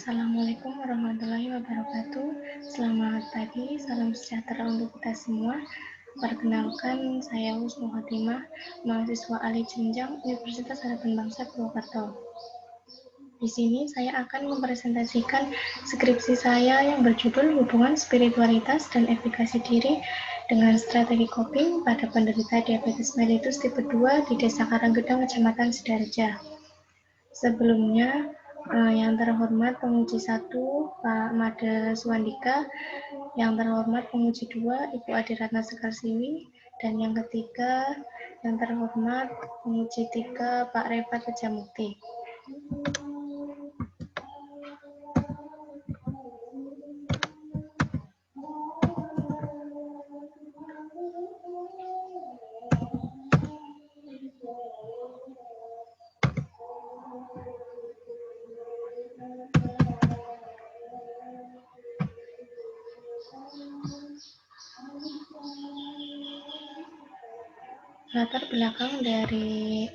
Assalamualaikum warahmatullahi wabarakatuh. Selamat pagi, salam sejahtera untuk kita semua. Perkenalkan, saya Husnu Khotimah, mahasiswa alih jenjang Universitas Harapan Bangsa Purwokerto. Di sini saya akan mempresentasikan skripsi saya yang berjudul Hubungan Spiritualitas dan Efikasi Diri dengan Strategi Coping pada penderita diabetes mellitus tipe 2 di Desa Karanggedang, Kecamatan Sidoarjo. Sebelumnya, yang terhormat penguji 1, Pak Made Suwandika, yang terhormat penguji 2, Ibu Adi Ratna Sekarsiwi, dan yang ketiga, yang terhormat penguji 3, Pak Refat Tejamukti. Latar belakang dari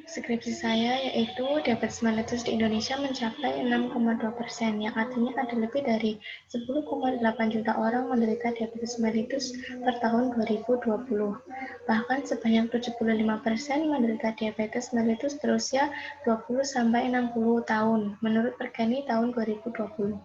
skripsi saya yaitu diabetes mellitus di Indonesia mencapai 6,2%, yang artinya ada lebih dari 10,8 juta orang menderita diabetes mellitus per tahun 2020. Bahkan sebanyak 75% menderita diabetes mellitus berusia 20-60 tahun, menurut Pergeni tahun 2020.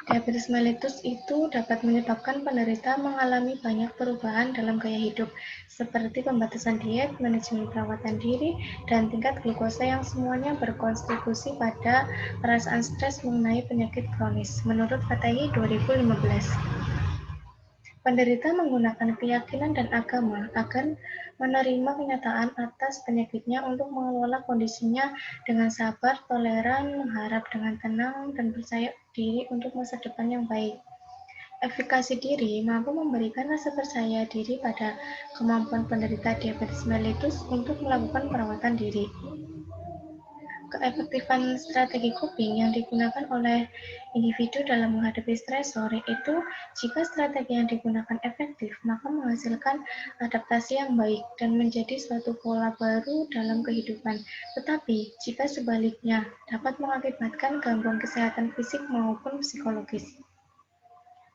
Diabetes mellitus itu dapat menyebabkan penderita mengalami banyak perubahan dalam gaya hidup, seperti pembatasan diet, manajemen perawatan diri, dan tingkat glukosa yang semuanya berkontribusi pada perasaan stres mengenai penyakit kronis, menurut KTI 2015. Penderita menggunakan keyakinan dan agama agar menerima kenyataan atas penyakitnya untuk mengelola kondisinya dengan sabar, toleran, mengharap dengan tenang, dan percaya diri untuk masa depan yang baik. Efikasi diri mampu memberikan rasa percaya diri pada kemampuan penderita diabetes mellitus untuk melakukan perawatan diri. Keefektifan strategi coping yang digunakan oleh individu dalam menghadapi stresor yaitu jika strategi yang digunakan efektif, maka menghasilkan adaptasi yang baik dan menjadi suatu pola baru dalam kehidupan. Tetapi, jika sebaliknya, dapat mengakibatkan gangguan kesehatan fisik maupun psikologis.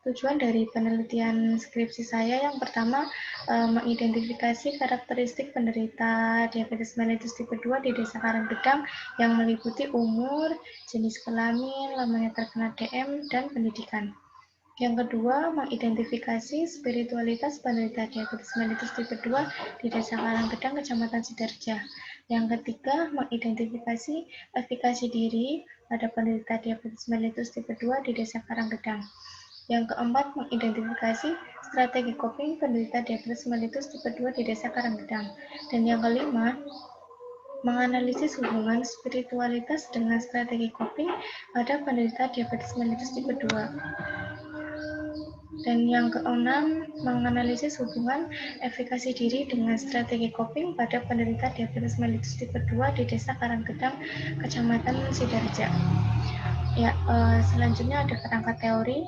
Tujuan dari penelitian skripsi saya yang pertama, mengidentifikasi karakteristik penderita diabetes mellitus tipe 2 di Desa Karanggedang yang meliputi umur, jenis kelamin, lamanya terkena DM, dan pendidikan. Yang kedua, mengidentifikasi spiritualitas penderita diabetes mellitus tipe 2 di Desa Karanggedang, Kecamatan Sidoarjo. Yang ketiga, mengidentifikasi efikasi diri pada penderita diabetes mellitus tipe 2 di Desa Karanggedang. Yang keempat, mengidentifikasi strategi coping penderita diabetes mellitus tipe 2 di Desa Karanggedang. Dan yang kelima, menganalisis hubungan spiritualitas dengan strategi coping pada penderita diabetes mellitus tipe 2. Dan yang keenam, menganalisis hubungan efikasi diri dengan strategi coping pada penderita diabetes mellitus tipe 2 di Desa Karanggedang, Kecamatan Sidoarjo. Ya, selanjutnya ada kerangka teori.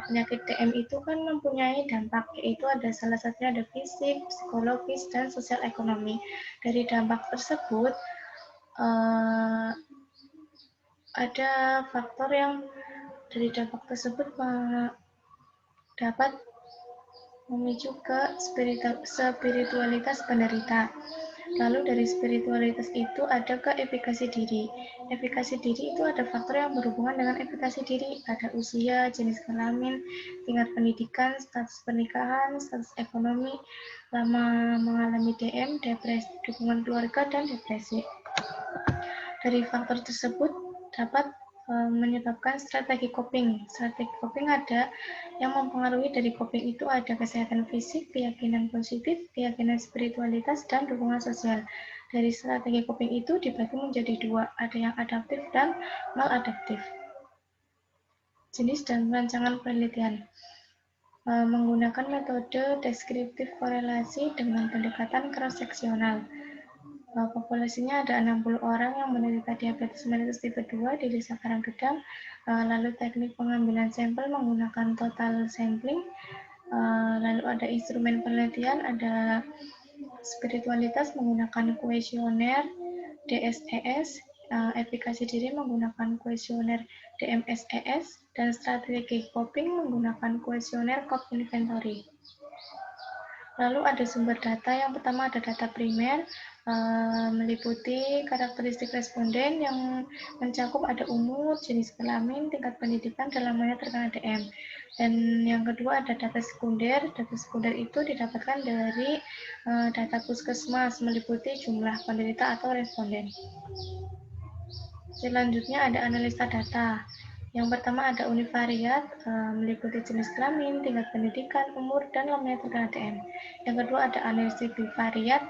Penyakit DM itu kan mempunyai dampak, yaitu ada salah satunya ada fisik, psikologis, dan sosial ekonomi. Dari dampak tersebut, ada faktor yang dari dampak tersebut dapat memicu ke spiritualitas penderita. Lalu dari spiritualitas itu ada ke efikasi diri. Efikasi diri itu ada faktor yang berhubungan dengan efikasi diri. Ada usia, jenis kelamin, tingkat pendidikan, status pernikahan, status ekonomi, lama mengalami DM, depresi, dukungan keluarga, dan depresi. Dari faktor tersebut dapat menyebabkan strategi coping. Strategi coping ada yang mempengaruhi dari coping itu ada kesehatan fisik, keyakinan positif, keyakinan spiritualitas, dan dukungan sosial. Dari strategi coping itu dibagi menjadi dua, ada yang adaptif dan maladaptif. Jenis dan rancangan penelitian menggunakan metode deskriptif korelasi dengan pendekatan cross-seksional. Populasinya ada 60 orang yang menderita diabetes mellitus tipe 2 di Desa Karanggedang. Lalu teknik pengambilan sampel menggunakan total sampling. Lalu ada instrumen penelitian, ada spiritualitas menggunakan kuesioner, DSES, efikasi diri menggunakan kuesioner DMSES, dan strategi coping menggunakan kuesioner Cobb Inventory. Lalu ada sumber data, yang pertama ada data primer, meliputi karakteristik responden yang mencakup ada umur, jenis kelamin, tingkat pendidikan, dan lamanya terkena DM. Dan yang kedua ada data sekunder itu didapatkan dari data puskesmas, meliputi jumlah penderita atau responden. Selanjutnya ada analisa data. Yang pertama ada univariat, meliputi jenis kelamin, tingkat pendidikan, umur, dan lamanya terkena DM. Yang kedua ada analisis bivariat,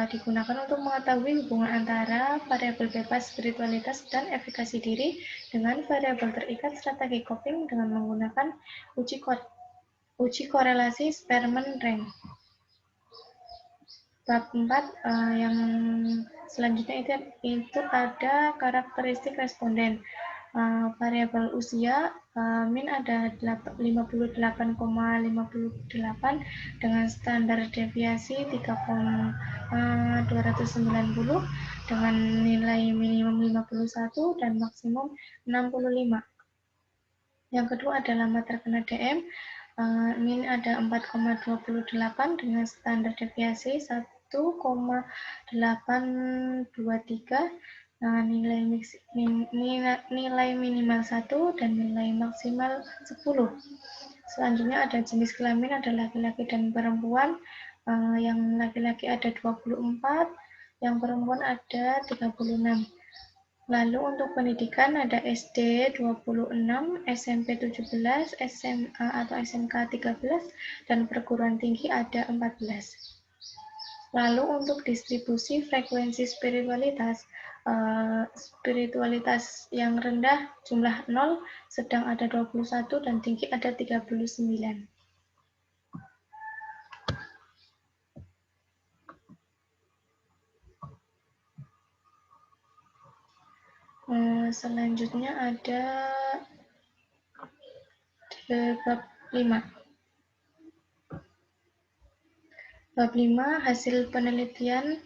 digunakan untuk mengetahui hubungan antara variabel bebas spiritualitas dan efikasi diri dengan variabel terikat strategi coping dengan menggunakan uji korelasi Spearman rank. Bab 4 yang selanjutnya itu ada karakteristik responden. Variabel usia, min ada 58,58 dengan standar deviasi 3,290 dengan nilai minimum 51 dan maksimum 65. Yang kedua ada lama terkena DM, min ada 4,28 dengan standar deviasi 1,823, nilai minimal 1 dan nilai maksimal 10. Selanjutnya ada jenis kelamin, ada laki-laki dan perempuan. Yang laki-laki ada 24, yang perempuan ada 36. Lalu untuk pendidikan ada SD 26, SMP 17, SMA atau SMK 13, dan perguruan tinggi ada 14. Lalu untuk distribusi frekuensi spiritualitas, spiritualitas yang rendah jumlah 0, sedang ada 21, dan tinggi ada 39. Selanjutnya ada bab 5. Bab 5, hasil penelitian,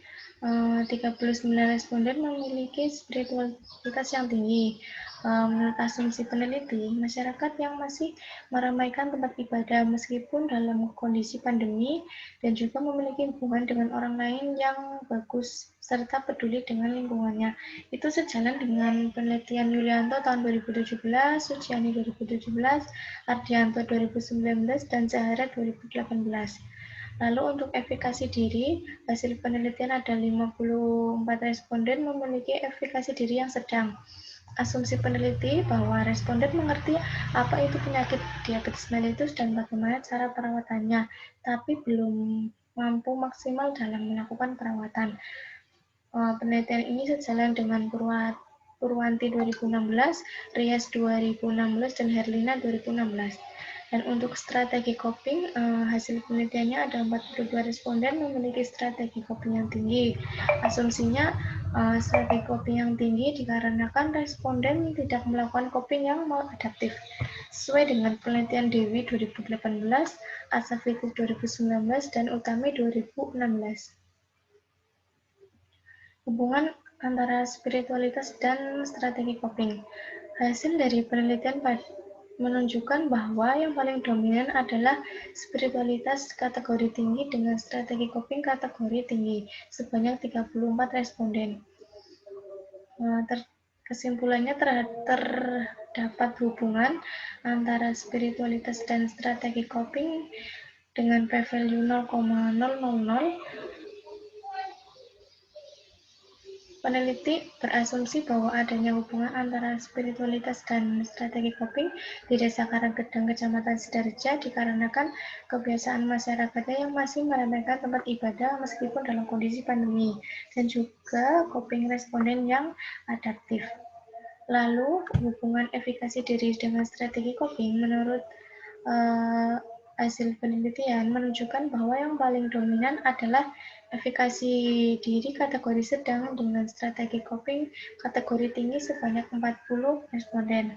39 responden memiliki spiritualitas yang tinggi. Menurut asumsi peneliti, masyarakat yang masih meramaikan tempat ibadah meskipun dalam kondisi pandemi dan juga memiliki hubungan dengan orang lain yang bagus serta peduli dengan lingkungannya. Itu sejalan dengan penelitian Yulianto tahun 2017, Suciani 2017, Ardianto 2019, dan Zahara 2018. Lalu untuk efikasi diri, hasil penelitian ada 54 responden memiliki efikasi diri yang sedang. Asumsi peneliti bahwa responden mengerti apa itu penyakit diabetes mellitus dan bagaimana cara perawatannya, tapi belum mampu maksimal dalam melakukan perawatan. Penelitian ini sejalan dengan Purwanti 2016, Rias 2016, dan Herlina 2016. Dan untuk strategi coping, hasil penelitiannya ada 42 responden memiliki strategi coping yang tinggi. Asumsinya strategi coping yang tinggi dikarenakan responden tidak melakukan coping yang maladaptif. Sesuai dengan penelitian Dewi 2018, Asafikus 2019, dan Utami 2016. Hubungan antara spiritualitas dan strategi coping. Hasil dari penelitian menunjukkan bahwa yang paling dominan adalah spiritualitas kategori tinggi dengan strategi coping kategori tinggi, sebanyak 34 responden. Kesimpulannya terdapat hubungan antara spiritualitas dan strategi coping dengan p-value 0,000. Peneliti berasumsi bahwa adanya hubungan antara spiritualitas dan strategi coping di Desa Karangkedang, Kecamatan Sidoarjo dikarenakan kebiasaan masyarakatnya yang masih meremehkan tempat ibadah meskipun dalam kondisi pandemi, dan juga coping responden yang adaptif. Lalu, hubungan efikasi diri dengan strategi coping menurut hasil penelitian menunjukkan bahwa yang paling dominan adalah efikasi diri kategori sedang dengan strategi coping kategori tinggi sebanyak 40 responden.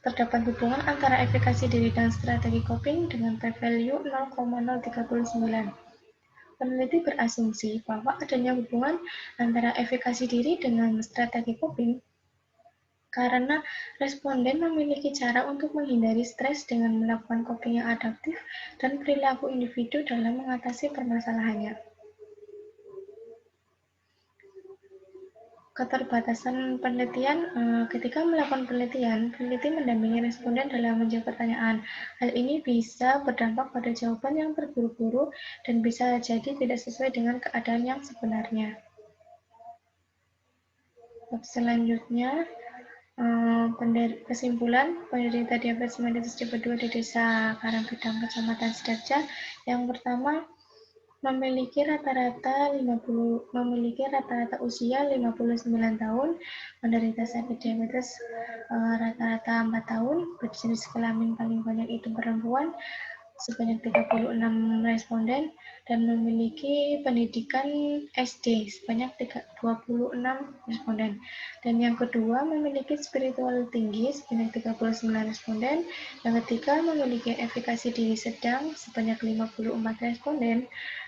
Terdapat hubungan antara efikasi diri dan strategi coping dengan p-value 0,039. peneliti berasumsi bahwa adanya hubungan antara efikasi diri dengan strategi coping karena responden memiliki cara untuk menghindari stres dengan melakukan coping yang adaptif dan perilaku individu dalam mengatasi permasalahannya. Keterbatasan penelitian, ketika melakukan penelitian, peneliti mendampingi responden dalam menjawab pertanyaan. Hal ini bisa berdampak pada jawaban yang terburu-buru dan bisa jadi tidak sesuai dengan keadaan yang sebenarnya. Selanjutnya, kesimpulan penderita diabetes mellitus tipe 2 di Desa Karangkedang, Kecamatan Sidoarjo. Yang pertama, memiliki rata-rata usia 59 tahun, menderita sakit diabetes rata-rata 4 tahun, berjenis kelamin paling banyak itu perempuan, sebanyak 36 responden, dan memiliki pendidikan SD sebanyak 26 responden. Dan yang kedua, memiliki spiritual tinggi sebanyak 39 responden. Yang ketiga, memiliki efikasi diri sedang sebanyak 54 responden.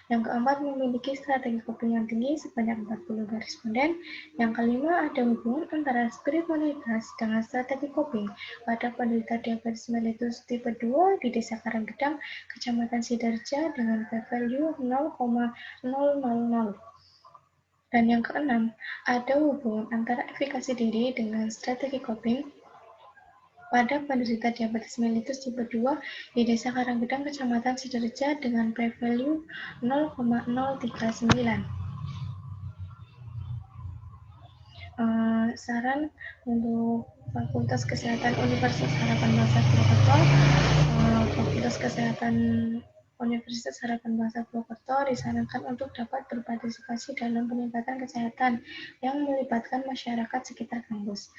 Yang keempat, memiliki strategi coping yang tinggi sebanyak 42 responden. Yang kelima, ada hubungan antara spiritualitas dengan strategi coping pada penderita diabetes mellitus tipe 2 di Desa Karangkedang, Kecamatan Sidoarjo dengan p-value 0,000. Dan yang keenam, ada hubungan antara efikasi diri dengan strategi coping pada penderita diabetes mellitus tipe 2 di Desa Karangkedang, Kecamatan Sidoarjo dengan p-value 0,039. Saran untuk Fakultas Kesehatan Universitas Harapan Bangsa Purwokerto, Fakultas Kesehatan Universitas Harapan Bangsa Purwokerto disarankan untuk dapat berpartisipasi dalam peningkatan kesehatan yang melibatkan masyarakat sekitar kampus.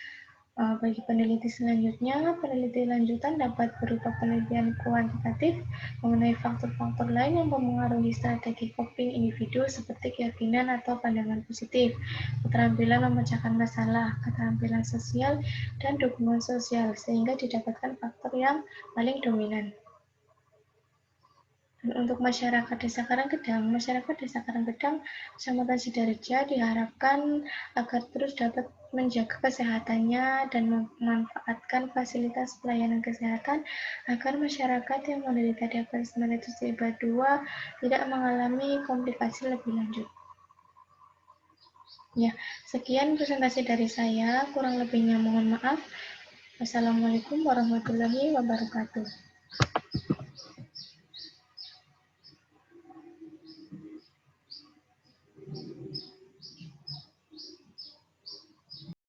Bagi peneliti selanjutnya, peneliti lanjutan dapat berupa penelitian kuantitatif mengenai faktor-faktor lain yang mempengaruhi strategi coping individu seperti keyakinan atau pandangan positif, keterampilan memecahkan masalah, keterampilan sosial, dan dukungan sosial, sehingga didapatkan faktor yang paling dominan. Dan untuk masyarakat Desa Karangkedang, Kecamatan Sidoarjo diharapkan agar terus dapat menjaga kesehatannya dan memanfaatkan fasilitas pelayanan kesehatan agar masyarakat yang menderita diabetes mellitus tipe 2 tidak mengalami komplikasi lebih lanjut. Ya, sekian presentasi dari saya, kurang lebihnya mohon maaf. Wassalamualaikum warahmatullahi wabarakatuh.